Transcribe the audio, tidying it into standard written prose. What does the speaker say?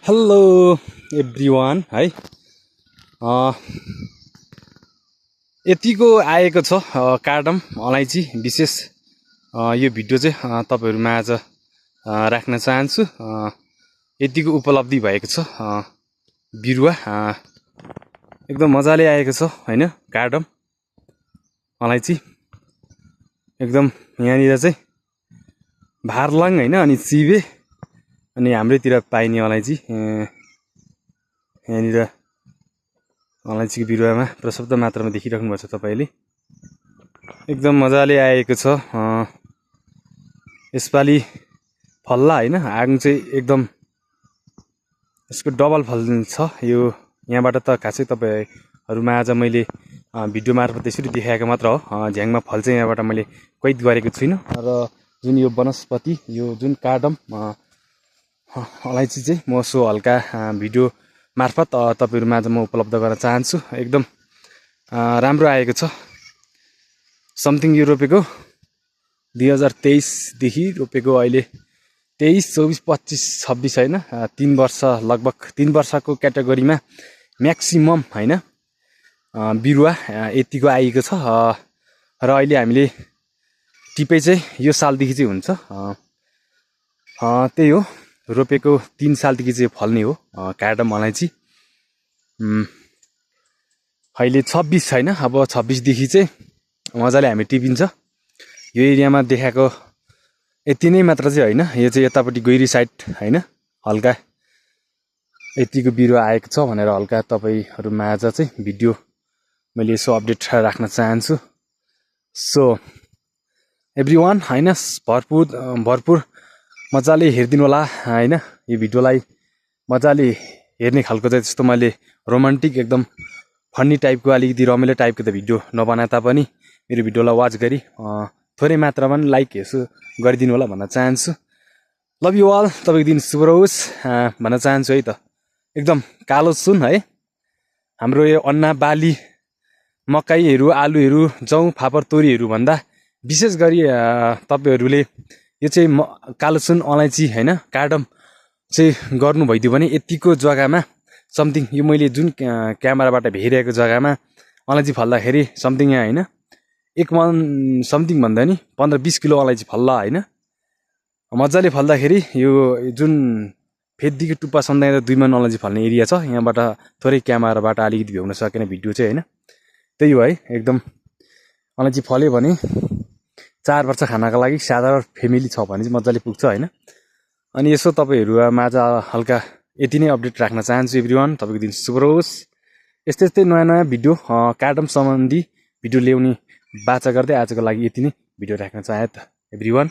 Hello everyone है यतिको आएको छ कारडम अलैँची विशेष यो भिडियो चाहिँ तपाईहरुमा आज राख्न चाहन्छु। यतिको उपलब्धि भएको छ बिरुवा एकदम मजाले आएको छ हैन। कारडम अलैँची एकदम यहाँनिर चाहिँ भारलाङ हैन अनि चिबे अनि हाम्रैतिर पाइने अलैँची यहाँनिर अलैँचीको बिरुवामा प्रशस्त मात्रामा देखिराख्नु भएको छ तपाईले। एकदम मजाले आएको छ। यसपालि फल्ला हैन आङ चाहिँ एकदम यसको डबल फल छ। यो यहाँबाट त खासै तपाईहरुमा आज मैले भिडियो मार्फत त्यसरी देखाएको मात्र हो। झ्याङमा फल चाहिँ यहाँबाट मैले कैद गरेको छुइनँ र जुन यो वनस्पति यो जुन कारडम अलैँची चाहिँ म सो हल्का भिडियो मार्फत तपाईहरुमा आज म उपलब्ध गर्न चाहन्छु। एकदम राम्रो आएको छ। समथिङ यो रोपेको 2023 देखि रोपेको अहिले 23, 24, 25, 26 हैन 3 वर्ष लगभग 3 वर्षको क्याटेगोरीमा म्याक्सिमम हैन बिरुवा यतिको आएको छ। र अहिले हामीले टिपे चाहिँ यो सालदेखि चाहिँ हुन्छ। त्यही हो रोपेको 3 सालदेखि चाहिँ फल्ने हो कारडम अलैँची। अहिले 26 छैन अब 26 देखि चाहिँ मजाले हामी टिपिन्छ। यो एरियामा देखाएको यति नै मात्र चाहिँ हैन। यो चाहिँ यतापट्टि गैरी साइड हैन हल्का यतिको बिरुवा आएको छ भनेर हल्का तपाईहरुमा आज चाहिँ भिडियो मैले यसो अपडेट राख्न चाहन्छु। सो एभ्रिवान हैन भरपुर मजाले हेर्दिनु होला हैन। यो भिडियोलाई मजाले हेर्ने खालको चाहिँ त्यस्तो मैले रोमान्टिक एकदम फन्नी टाइपको अलिकति रमाइलो टाइपको त भिडियो नबनाए तापनि मेरो भिडियोलाई वाच गरी थोरै मात्रामा पनि लाइक यसो गरिदिनु होला भन्न चाहन्छु। Love you all. तपाईको दिन शुभ रहोस् भन्न चाहन्छु है त। एकदम कालो सुन है हाम्रो यो अन्ना बाली मकैहरू आलुहरू जौ फापर तोरीहरू भन्दा विशेष गरी तपाईहरुले यो चाहिँ कालो सुन अलैँची हैन कारडम चाहिँ गर्नु भइदियो भने यतिको जग्गामा समथिङ यो मैले जुन क्यामेराबाट भेटिरहेको जग्गामा अलैँची फल्दाखेरि समथिङ यहाँ हैन 1 मन समथिङ भन्दा नि 15-20 किलो अलैँची फल्ला हैन। मजाले फल्दाखेरि यो जुन फेदीको टुप्पा सम्झाउँदा 2 मन अलैँची फल्ने एरिया छ। यहाँबाट थोरै क्यामेराबाट अलिकति भ्याउन सकेन भिडियो चाहिँ हैन। त्यही हो है एकदम अलैँची फल्यो भने 4 वर्ष खानाको लागि साधारण फ्यामिली छ भने चाहिँ मजाले पुग्छ हैन। अनि यसो तपाईहरुमा आज हल्का यति नै अपडेट राख्न चाहन्छु एभ्रिवान। तपाईको दिन शुभ रहोस्। यस्तै नयाँ भिडियो कारडम सम्बन्धी भिडियो ल्याउने बाचा गर्दै आजको लागि यति नै भिडियो राख्न चाहे त एभ्रिवान।